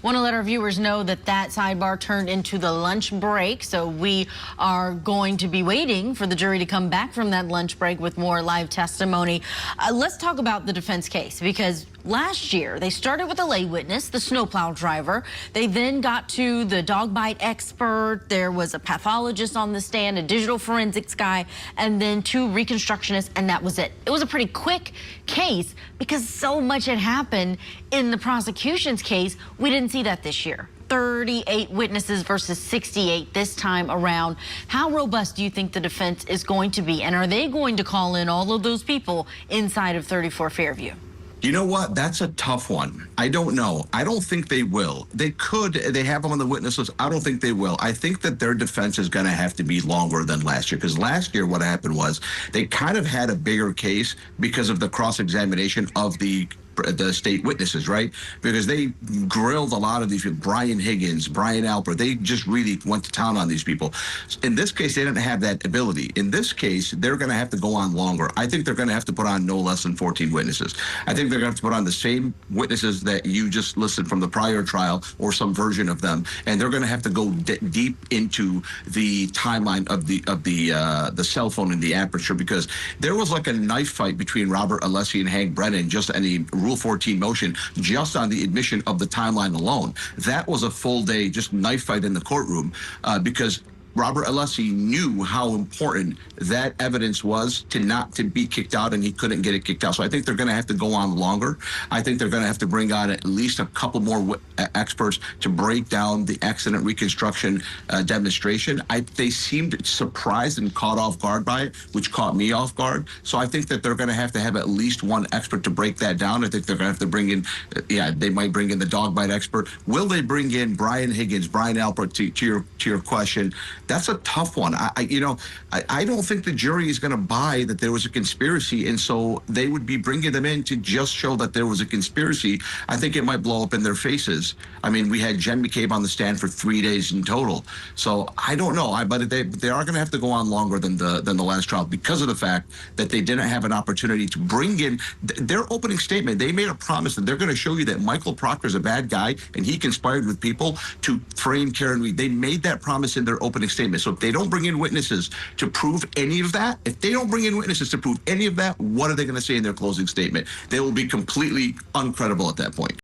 Want to let our viewers know that that sidebar turned into the lunch break, so we are going to be waiting for the jury to come back from that lunch break with more live testimony. Let's talk about the defense case, because last year they started with a lay witness, the snowplow driver. They then got to the dog bite expert. There was a pathologist on the stand, a digital forensics guy, and then 2 reconstructionists, and that was it. It was a pretty quick case because so much had happened in the prosecution's case. We didn't see that this year. 38 witnesses versus 68 this time around. How robust do you think the defense is going to be? And are they going to call in all of those people inside of 34 Fairview? You know what? That's a tough one. I don't know. I don't think they will. They could. They have them on the witness list. I don't think they will. I think that their defense is going to have to be longer than last year, because last year what happened was they kind of had a bigger case because of the cross-examination of the state witnesses, right? Because they grilled a lot of these people, Brian Higgins, Brian Alpert. They just really went to town on these people. In this case, they didn't have that ability. In this case, they're going to have to go on longer. I think they're going to have to put on no less than 14 witnesses. I think they're going to have to put on the same witnesses that you just listed from the prior trial, or some version of them, and they're going to have to go deep into the timeline of the cell phone and the aperture, because there was like a knife fight between Robert Alessi and Hank Brennan just on the Rule 14 motion, just on the admission of the timeline alone. That was a full day just knife fight in the courtroom, because Robert Alessi knew how important that evidence was to not to be kicked out, and he couldn't get it kicked out. So I think they're going to have to go on longer. I think they're going to have to bring on at least a couple more experts to break down the accident reconstruction demonstration. They seemed surprised and caught off guard by it, which caught me off guard. So I think that they're going to have at least one expert to break that down. I think they're going to have to bring in, they might bring in the dog bite expert. Will they bring in Brian Higgins, Brian Alpert, to your question? That's a tough one. I don't think the jury is going to buy that there was a conspiracy, and so they would be bringing them in to just show that there was a conspiracy. I think it might blow up in their faces. I mean, we had Jen McCabe on the stand for 3 days in total. So I don't know. But they are going to have to go on longer than the last trial, because of the fact that they didn't have an opportunity to bring in their opening statement. They made a promise that they're going to show you that Michael Proctor's a bad guy and he conspired with people to frame Karen Reed. They made that promise in their opening statement. So if they don't bring in witnesses to prove any of that, what are they going to say in their closing statement? They will be completely uncredible at that point.